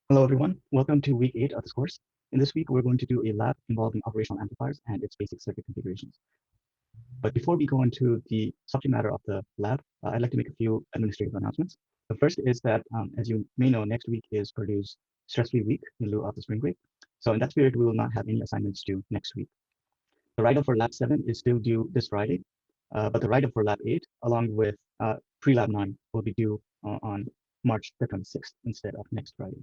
Hello, everyone. Welcome to week 8 of this course. In this week, we're going to do a lab involving operational amplifiers and its basic circuit configurations. But before we go into the subject matter of the lab, I'd like to make a few administrative announcements. The first is that, as you may know, next week is Purdue's stress-free week in lieu of the spring break. So in that period, we will not have any assignments due next week. The write-up for Lab 7 is still due this Friday, but the write-up for Lab 8, along with Prelab 9, will be due on March the 26th instead of next Friday.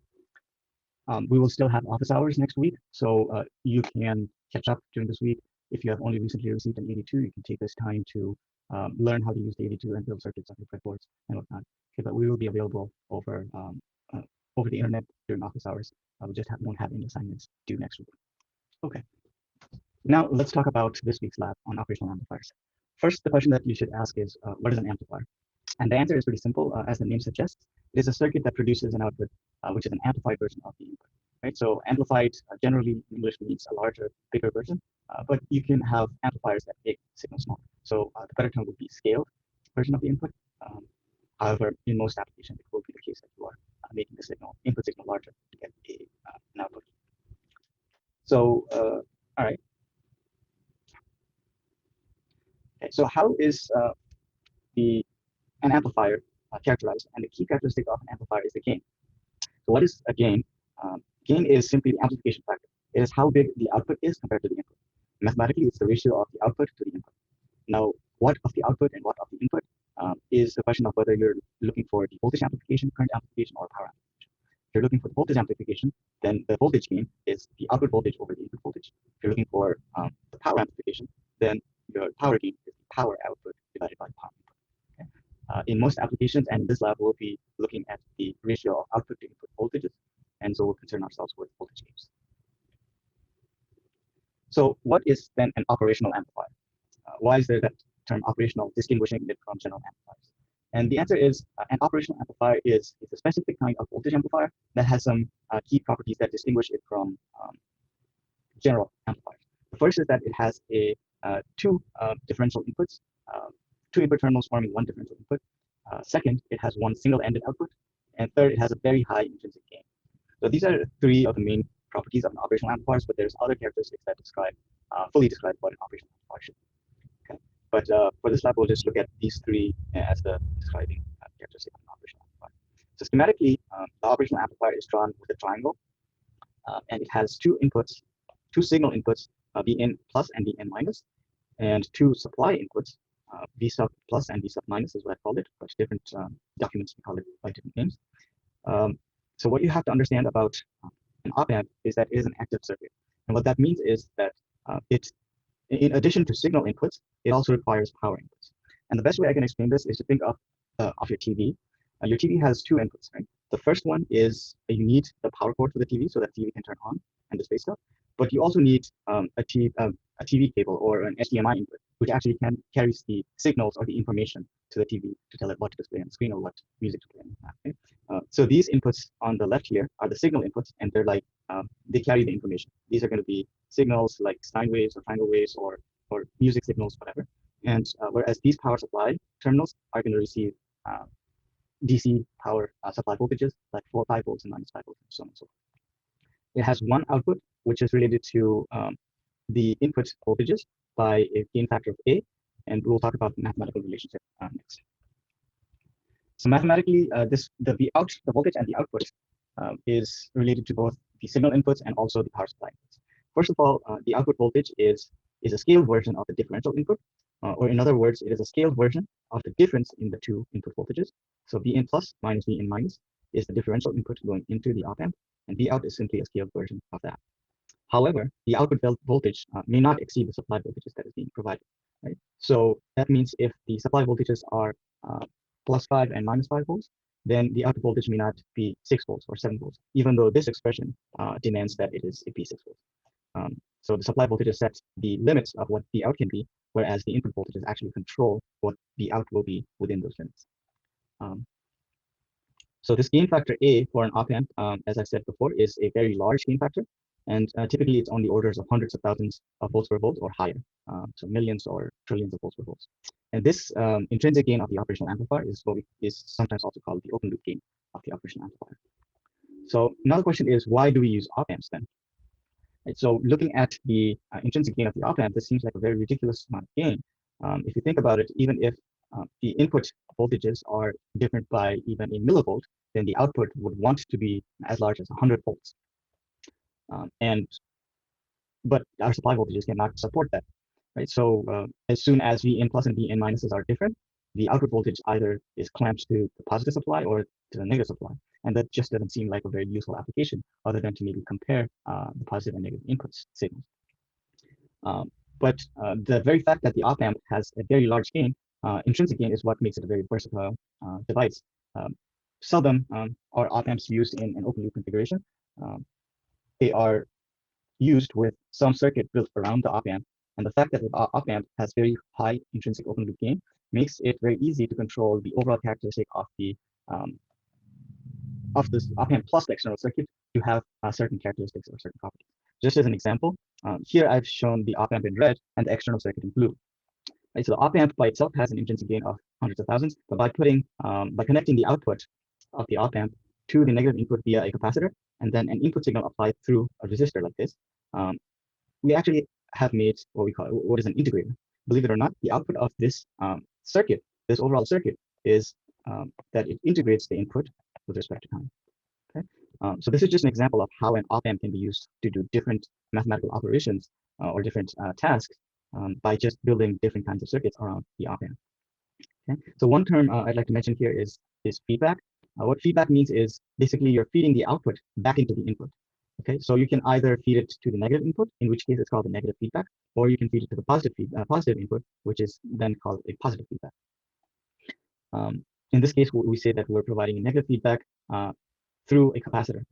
We will still have office hours next week, so you can catch up during this week. If you have only recently received an 82, you can take this time to learn how to use the 82 and build circuits on your breadboards and whatnot. Okay, but we will be available over the internet during office hours. We just won't have any assignments due next week. Okay. Now let's talk about this week's lab on operational amplifiers. First, the question that you should ask is, what is an amplifier? And the answer is pretty simple. As the name suggests, it is a circuit that produces an output, which is an amplified version of the input. Right? So amplified generally in English means a larger, bigger version, but you can have amplifiers that make signals smaller. So the better term would be scaled version of the input. However, in most applications, it will be the case that you are making the input signal larger to get an output. So, all right. Okay, so how is an amplifier characterized? And the key characteristic of an amplifier is the gain. So what is a gain? Gain is simply the amplification factor. It is how big the output is compared to the input. Mathematically, it's the ratio of the output to the input. Now, what of the output and what of the input is the question of whether you're looking for the voltage amplification, current amplification, or power amplification. If you're looking for the voltage amplification, then the voltage gain is the output voltage over the input voltage. If you're looking for the power amplification, then your power gain is the power output divided by power input. Okay? In most applications, and in this lab, we'll be looking at the ratio of output to input voltages, and so we'll concern ourselves with voltage gains. So what is then an operational amplifier? Why is there that term operational, distinguishing it from general amplifiers? And the answer is an operational amplifier is a specific kind of voltage amplifier that has some key properties that distinguish it from general amplifiers. The first is that it has two differential inputs, two input terminals forming one differential input. Second, it has one single-ended output. And third, it has a very high intrinsic gain. So these are three of the main properties of an operational amplifier, but there's other characteristics that fully describe what an operational amplifier should be. Okay? But for this lab, we'll just look at these three as the describing characteristic of an operational amplifier. So schematically, the operational amplifier is drawn with a triangle, and it has two inputs, two signal inputs, Vin plus and Vn minus, and two supply inputs, V sub plus and V sub minus is what I called it, but different documents we call it by different names. So what you have to understand about an op-amp is that it is an active circuit. And what that means is that in addition to signal inputs, it also requires power inputs. And the best way I can explain this is to think of your TV. Your TV has two inputs, right? The first one is you need the power cord for the TV so that TV can turn on and display stuff. But you also need a TV cable or an HDMI input, which actually carries the signals or the information to the TV to tell it what to display on the screen or what music to play. Okay? So these inputs on the left here are the signal inputs, and they're like they carry the information. These are going to be signals like sine waves or triangle waves or music signals, whatever. And whereas these power supply terminals are going to receive DC power supply voltages like 5 volts and -5 volts, and so on and so forth. It has one output, which is related to the input voltages by a gain factor of A, and we'll talk about the mathematical relationship next. So mathematically, the voltage and the output is related to both the signal inputs and also the power supply inputs. First of all, the output voltage is a scaled version of the differential input, or in other words, it is a scaled version of the difference in the two input voltages. So Vin plus minus Vin minus is the differential input going into the op-amp, and V out is simply a scaled version of that. However, the output voltage may not exceed the supply voltages that is being provided. Right? So that means if the supply voltages are +5 and -5 volts, then the output voltage may not be 6 volts or 7 volts, even though this expression demands that it be 6 volts. So the supply voltage sets the limits of what the out can be, whereas the input voltages actually control what the out will be within those limits. So this gain factor A for an op-amp, as I said before, is a very large gain factor. And typically it's on the orders of hundreds of thousands of volts per volt or higher. So millions or trillions of volts per volt. And this intrinsic gain of the operational amplifier is sometimes also called the open loop gain of the operational amplifier. So another question is, why do we use op amps then? Right, so looking at the intrinsic gain of the op amp, this seems like a very ridiculous amount of gain. If you think about it, even if the input voltages are different by even a millivolt, then the output would want to be as large as 100 volts. But our supply voltages cannot support that, right? So as soon as Vin plus and Vin minuses are different, the output voltage either is clamped to the positive supply or to the negative supply. And that just doesn't seem like a very useful application other than to maybe compare the positive and negative inputs signals. But the very fact that the op amp has a very large gain, intrinsic gain, is what makes it a very versatile device. Seldom are op amps used in an open loop configuration. They are used with some circuit built around the op amp, and the fact that the op amp has very high intrinsic open loop gain makes it very easy to control the overall characteristic of this op amp plus the external circuit to have certain characteristics or certain properties. Just as an example, here I've shown the op amp in red and the external circuit in blue. Right, so the op amp by itself has an intrinsic gain of hundreds of thousands, but by connecting the output of the op amp to the negative input via a capacitor, and then an input signal applied through a resistor like this, we actually have made what is an integrator. Believe it or not, the output of this circuit, this overall circuit, is that it integrates the input with respect to time. Okay, so this is just an example of how an op amp can be used to do different mathematical operations or different tasks by just building different kinds of circuits around the op amp. Okay, so one term I'd like to mention here is feedback. What feedback means is basically you're feeding the output back into the input. Okay, so you can either feed it to the negative input, in which case it's called the negative feedback, or you can feed it to the positive input, which is then called a positive feedback. In this case, we say that we're providing a negative feedback through a capacitor,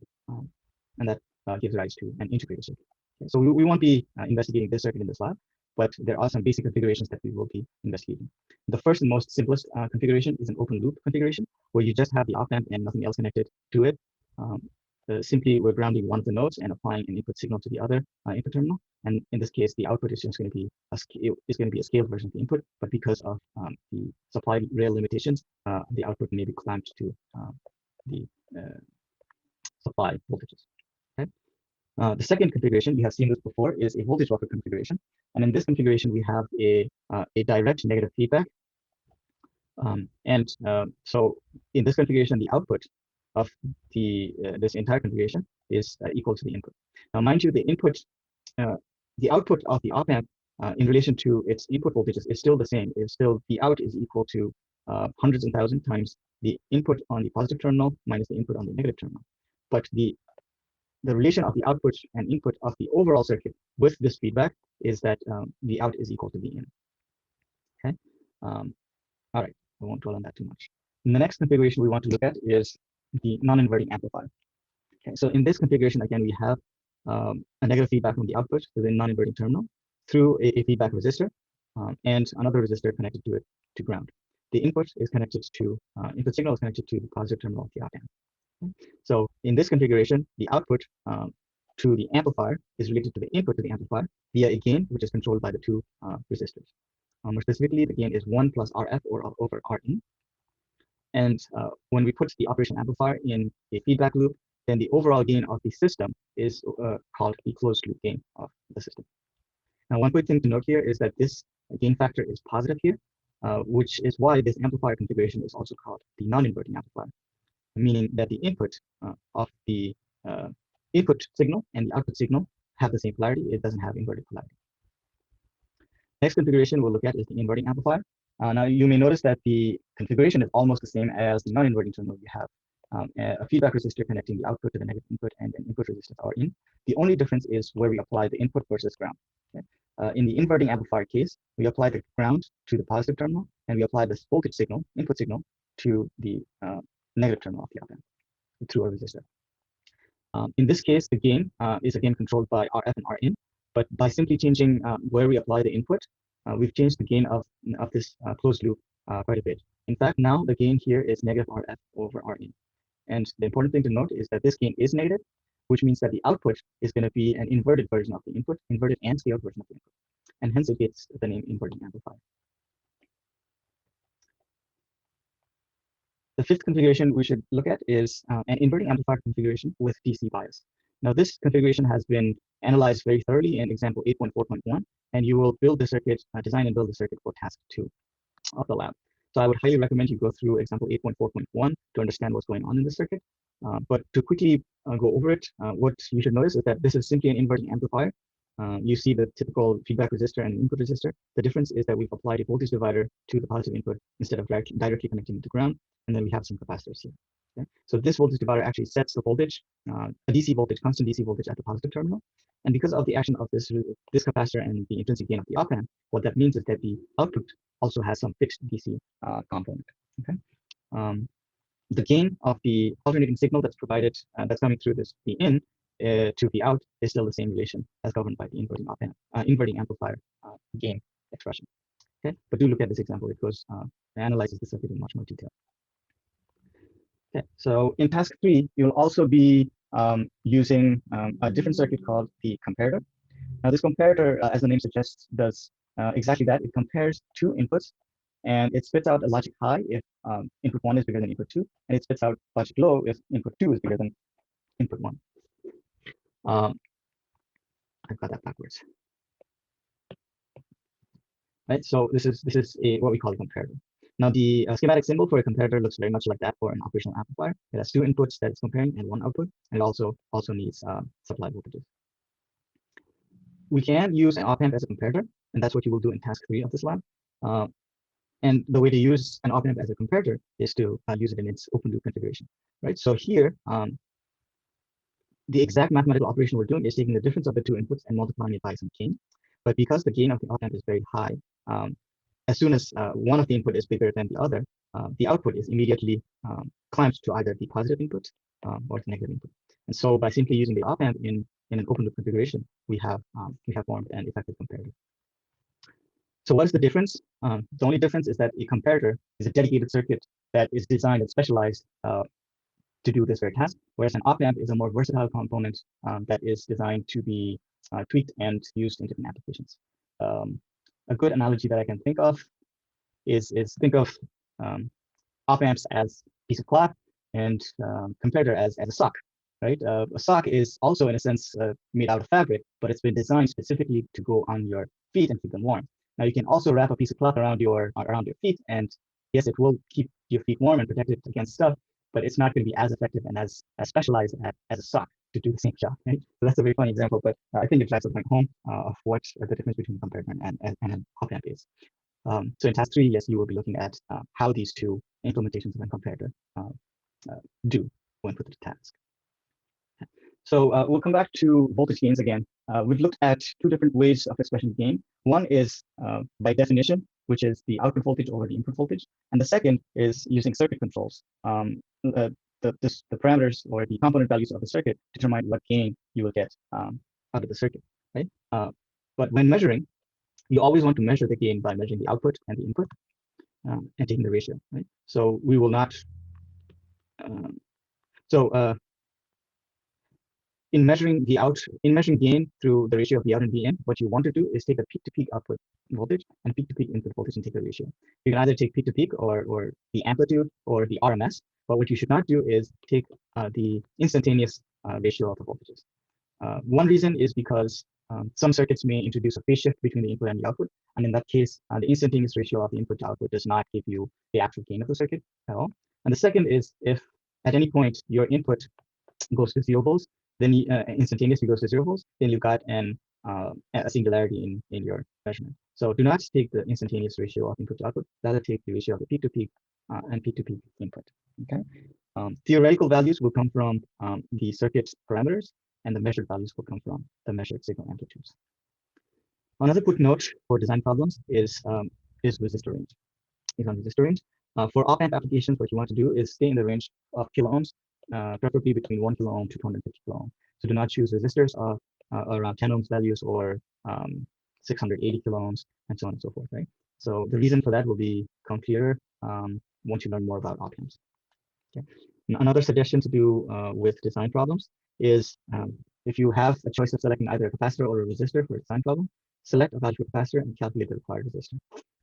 and that gives rise to an integrator circuit. Okay, so we won't be investigating this circuit in this lab, but there are some basic configurations that we will be investigating. The first and most simplest configuration is an open loop configuration, where you just have the op amp and nothing else connected to it. Simply, we're grounding one of the nodes and applying an input signal to the other input terminal. And in this case, the output is just going to be a scaled version of the input, but because of the supply rail limitations, the output may be clamped to the supply voltages. Okay. The second configuration, we have seen this before, is a voltage buffer configuration. And in this configuration, we have a direct negative feedback. So in this configuration, the output of this entire configuration is equal to the input. Now, mind you, the output of the op amp in relation to its input voltages is still the same. It's still the out is equal to hundreds and thousands times the input on the positive terminal minus the input on the negative terminal. But the relation of the output and input of the overall circuit with this feedback is that the out is equal to the in. Okay. All right. I won't dwell on that too much. And the next configuration we want to look at is the non-inverting amplifier. Okay, so in this configuration, again, we have a negative feedback from the output to the non-inverting terminal through a feedback resistor and another resistor connected to it to ground. The input is connected to input signal is connected to the positive terminal of the op amp. Okay. So in this configuration, the output to the amplifier is related to the input to the amplifier via a gain, which is controlled by the two resistors. More specifically, the gain is 1 plus RF or over Rin. And when we put the operational amplifier in a feedback loop, then the overall gain of the system is called the closed loop gain of the system. Now, one quick thing to note here is that this gain factor is positive here, which is why this amplifier configuration is also called the non-inverting amplifier, meaning that the input of the input signal and the output signal have the same polarity. It doesn't have inverted polarity. Next configuration we'll look at is the inverting amplifier. Now, you may notice that the configuration is almost the same as the non-inverting terminal. You have a feedback resistor connecting the output to the negative input and an input resistance Rin. The only difference is where we apply the input versus ground. Okay? In the inverting amplifier case, we apply the ground to the positive terminal, and we apply this voltage signal, input signal, to the negative terminal of the op amp through a resistor. In this case, the gain is again controlled by RF and Rin, but by simply changing where we apply the input, we've changed the gain of this closed loop quite a bit. In fact, now the gain here is negative RF over Rin. And the important thing to note is that this gain is negative, which means that the output is going to be an inverted version of the input, inverted and scaled version of the input. And hence it gets the name inverting amplifier. The fifth configuration we should look at is an inverting amplifier configuration with DC bias. Now, this configuration has been analyzed very thoroughly in example 8.4.1, and you will build the circuit, design and build the circuit for task 2 of the lab. So I would highly recommend you go through example 8.4.1 to understand what's going on in the circuit. But to quickly go over it, what you should notice is that this is simply an inverting amplifier. You see the typical feedback resistor and input resistor. The difference is that we've applied a voltage divider to the positive input instead of directly connecting it to ground, and then we have some capacitors here. Okay? So this voltage divider actually sets the voltage, a DC voltage, constant DC voltage at the positive terminal. And because of the action of this capacitor and the intrinsic gain of the op amp, what that means is that the output also has some fixed DC component. Okay. The gain of the alternating signal that's provided, that's coming through this the in to the out is still the same relation as governed by the inverting op amp, inverting amplifier gain expression. Okay, but do look at this example. It goes analyzes the circuit in much more detail. Okay, so in task 3, you'll also be using a different circuit called the comparator. Now, this comparator, as the name suggests, does exactly that. It compares two inputs, and it spits out a logic high if input 1 is bigger than input 2, and it spits out logic low if input 2 is bigger than input 1. I've got that backwards. Right, so this is what we call a comparator. Now, the schematic symbol for a comparator looks very much like that for an operational amplifier. It has two inputs that it's comparing and one output, and it also needs supply voltages. We can use an op amp as a comparator, and that's what you will do in task 3 of this lab. And the way to use an op amp as a comparator is to use it in its open loop configuration, right? So here, the exact mathematical operation we're doing is taking the difference of the two inputs and multiplying it by some gain. But because the gain of the op amp is very high, as soon as one of the input is bigger than the other, the output is immediately climbed to either the positive input or the negative input. And so by simply using the op amp in an open loop configuration, we have formed an effective comparator. So what is the difference? The only difference is that a comparator is a dedicated circuit that is designed and specialized to do this very task, whereas an op amp is a more versatile component that is designed to be tweaked and used in different applications. A good analogy that I can think of is think of op amps as a piece of cloth and comparator as a sock, right? A sock is also, in a sense, made out of fabric, but it's been designed specifically to go on your feet and keep them warm. Now, you can also wrap a piece of cloth around your feet, and yes, it will keep your feet warm and protect it against stuff, but it's not going to be as effective and as specialized as a sock to do the same job, right? So that's a very funny example, but I think it drives the point home of what the difference between a comparator and an op amp is. So in task 3, yes, you will be looking at how these two implementations of a comparator do when put to the task. So we'll come back to voltage gains again. We've looked at two different ways of expressing gain. One is by definition, which is the output voltage over the input voltage. And the second is using circuit controls. The parameters or the component values of the circuit determine what gain you will get out of the circuit, right? But when measuring, you always want to measure the gain by measuring the output and the input and taking the ratio, right? So we will not. In measuring gain through the ratio of the out and the in, what you want to do is take a peak-to-peak output voltage and peak-to-peak input voltage and take the ratio. You can either take peak-to-peak or the amplitude or the RMS, but what you should not do is take the instantaneous ratio of the voltages. One reason is because some circuits may introduce a phase shift between the input and the output, and in that case, the instantaneous ratio of the input to output does not give you the actual gain of the circuit at all. And the second is if at any point your input goes to 0 volts, then instantaneously goes to 0 volts, then you've got a singularity in your measurement. So do not take the instantaneous ratio of input to output, rather take the ratio of the peak-to-peak and peak-to-peak input. Okay. Theoretical values will come from the circuit parameters, and the measured values will come from the measured signal amplitudes. Another quick note for design problems is resistor range. For op-amp applications, what you want to do is stay in the range of kiloohms, preferably between 1 kilo ohm to 250 kilo ohm. So do not choose resistors of around 10 ohms values or 680 kilo ohms and so on and so forth, right? So the reason for that will become clearer once you learn more about op-amps. Okay. Another suggestion to do with design problems is if you have a choice of selecting either a capacitor or a resistor for a design problem, select a value for capacitor and calculate the required resistor.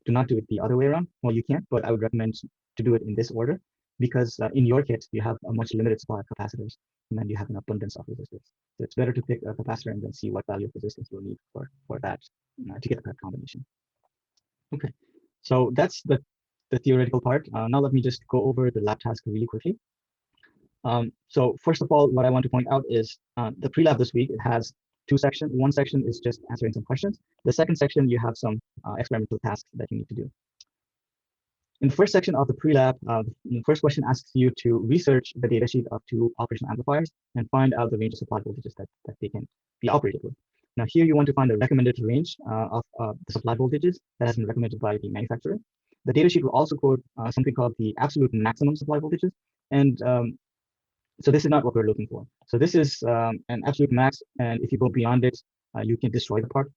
Do not do it the other way around. Well, you can, but I would recommend to do it in this order. because in your kit, you have a much limited supply of capacitors, and then you have an abundance of resistors. So it's better to pick a capacitor and then see what value of resistance you'll need for that to get the correct combination. Okay, so that's the theoretical part. Now let me just go over the lab task really quickly. So first of all, what I want to point out is the pre-lab this week, it has two sections. One section is just answering some questions. The second section, you have some experimental tasks that you need to do. In the first section of the pre-lab, the first question asks you to research the datasheet of two operational amplifiers and find out the range of supply voltages that they can be operated with. Now here you want to find the recommended range of the supply voltages that has been recommended by the manufacturer. The datasheet will also quote something called the absolute maximum supply voltages. And so this is not what we're looking for. So this is an absolute max, and if you go beyond it, you can destroy the part.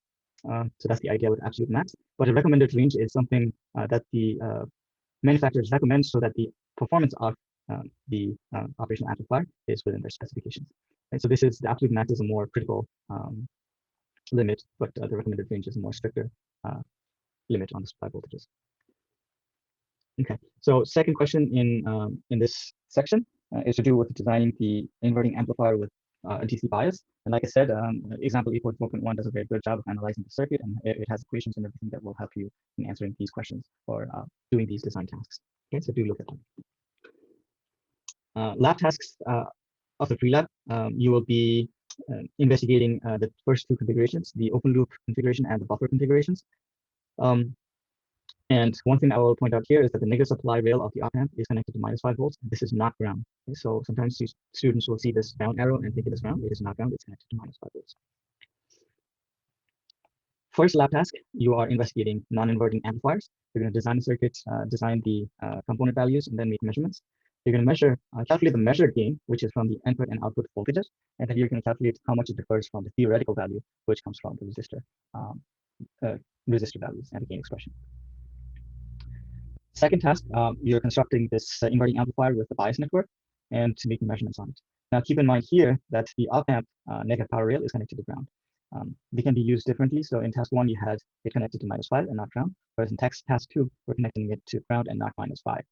So that's the idea with absolute max. But a recommended range is something that the manufacturers recommend so that the performance of the operational amplifier is within their specifications. And so this is the absolute max is a more critical limit, but the recommended range is a more stricter limit on the supply voltages. Okay, so second question in this section is to do with designing the inverting amplifier with a DC bias. And like I said, example E4.1 does a very good job of analyzing the circuit, and it has equations and everything that will help you in answering these questions or doing these design tasks. Okay, so do look at them. Lab tasks of the pre-lab, you will be investigating the first two configurations, the open loop configuration and the buffer configurations. And one thing I will point out here is that the negative supply rail of the op amp is connected to -5 volts. This is not ground. Okay, so sometimes students will see this down arrow and think it is ground. It is not ground. It's connected to -5 volts. First lab task, you are investigating non-inverting amplifiers. You're going to design the circuits, design the component values, and then make measurements. You're going to measure, calculate the measured gain, which is from the input and output voltages, and then you're going to calculate how much it differs from the theoretical value, which comes from the resistor values and the gain expression. Second task, you're constructing this inverting amplifier with the bias network and making measurements on it. Now, keep in mind here that the op-amp negative power rail is connected to ground. They can be used differently. So in task 1, you had it connected to -5 and not ground, whereas in task 2, we're connecting it to ground and not -5.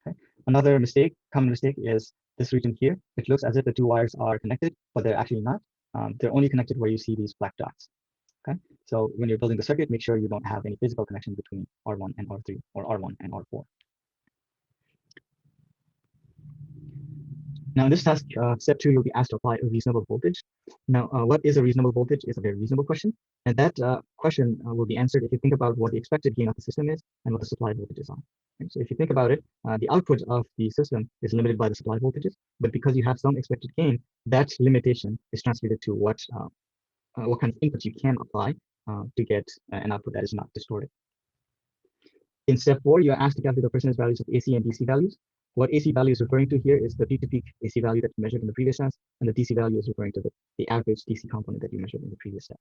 Okay. Another mistake, common mistake, is this region here. It looks as if the two wires are connected, but they're actually not. They're only connected where you see these black dots. Okay, so when you're building the circuit, make sure you don't have any physical connection between R1 and R3 or R1 and R4. Now, in this task, step 2, you'll be asked to apply a reasonable voltage. Now, what is a reasonable voltage is a very reasonable question. And that question will be answered if you think about what the expected gain of the system is and what the supply voltages are. Okay, so if you think about it, the output of the system is limited by the supply voltages, but because you have some expected gain, that limitation is translated to what kind of inputs you can apply to get an output that is not distorted. In step 4, you're asked to calculate the percentage values of AC and DC values. What AC value is referring to here is the peak-to-peak AC value that you measured in the previous task, and the DC value is referring to the average DC component that you measured in the previous step.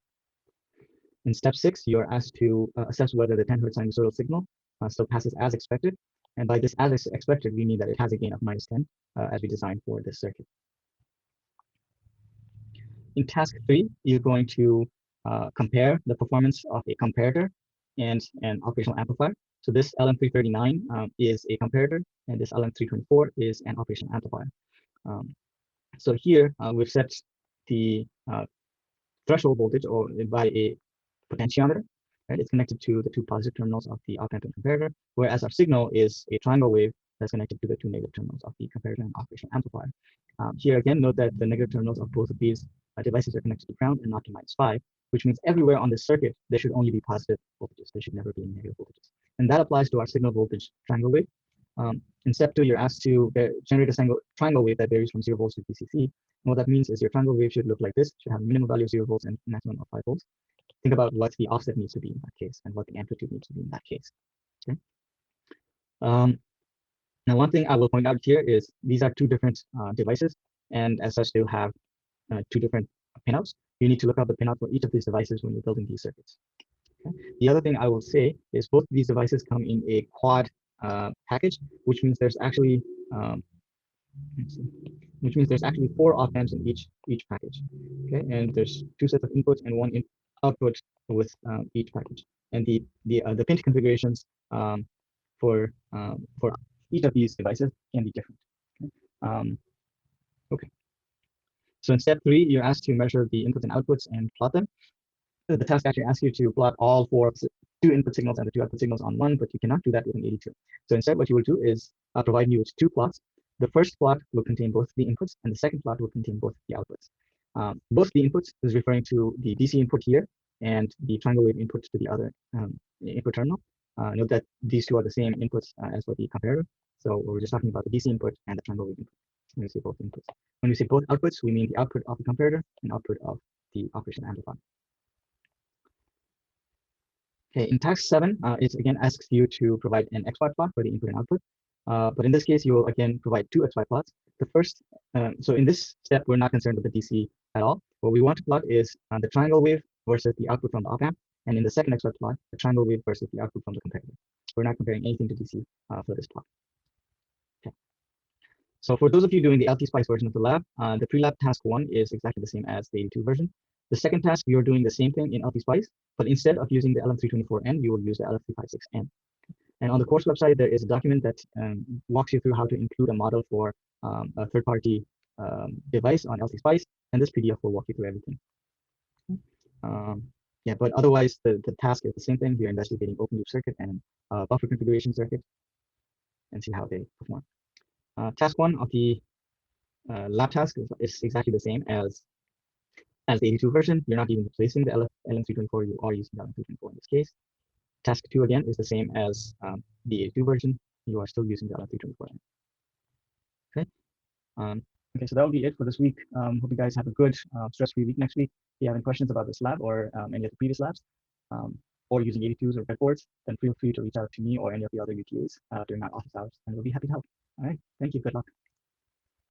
In step 6, you're asked to assess whether the 10 Hz sinusoidal signal still passes as expected. And by this as expected, we mean that it has a gain of -10 as we designed for this circuit. In task 3, you're going to compare the performance of a comparator and an operational amplifier. So this LM339 is a comparator, and this LM324 is an operational amplifier. So here we've set the threshold voltage or by a potentiometer. Right? It's connected to the two positive terminals of the op amp and comparator, whereas our signal is a triangle wave that's connected to the two negative terminals of the comparator and operational amplifier. Here again, note that the negative terminals of both of these devices are connected to ground and not to -5, which means everywhere on this circuit, there should only be positive voltages. There should never be negative voltages. And that applies to our signal voltage triangle wave. In step 2, you're asked to generate a triangle wave that varies from 0 volts to VCC. And what that means is your triangle wave should look like this, should have a minimum value of 0 volts and maximum of 5 volts. Think about what the offset needs to be in that case and what the amplitude needs to be in that case. Okay. Now, one thing I will point out here is these are two different devices, and as such, they'll have two different pinouts. You need to look up the pinout for each of these devices when you're building these circuits. Okay. The other thing I will say is both these devices come in a quad package, which means there's actually 4 op amps in each package. Okay, and there's 2 sets of inputs and 1 output with each package. And the pin configurations for each of these devices can be different. Okay. So in step 3, you're asked to measure the inputs and outputs and plot them. The task actually asks you to plot all 2 input signals and the 2 output signals on one, but you cannot do that with an 82. So instead, what you will do is provide you with 2 plots. The first plot will contain both the inputs, and the second plot will contain both the outputs. Both the inputs is referring to the DC input here and the triangle wave input to the other input terminal. Note that these 2 are the same inputs as for the comparator. So we're just talking about the DC input and the triangle wave input when we say both inputs. When we say both outputs, we mean the output of the comparator and output of the operational amplifier. Okay, in task 7, it again asks you to provide an XY plot for the input and output. But in this case, you will again provide 2 XY plots. The first, so in this step, we're not concerned with the DC at all. What we want to plot is the triangle wave versus the output from the op amp. And in the second XY plot, the triangle wave versus the output from the comparator. We're not comparing anything to DC for this plot. Okay. So for those of you doing the LT Spice version of the lab, the Prelab task 1 is exactly the same as the 82 version. The second task, you're doing the same thing in LT Spice, but instead of using the LM324N, you will use the LM356N. And on the course website, there is a document that walks you through how to include a model for a third-party device on LT Spice, and this PDF will walk you through everything. Yeah, but otherwise, the task is the same thing. You're investigating open loop circuit and buffer configuration circuit and see how they perform. Task 1 of the lab task is exactly the same as the 82 version. You're not even replacing the LM324, you are using the LM324 in this case. Task 2 again is the same as the 82 version. You are still using the LM324. Okay. Okay, so that will be it for this week. Hope you guys have a good stress-free week next week. If you have any questions about this lab or any of the previous labs, or using 82s or breadboards, then feel free to reach out to me or any of the other UTAs during our office hours, and we'll be happy to help. All right, thank you. Good luck.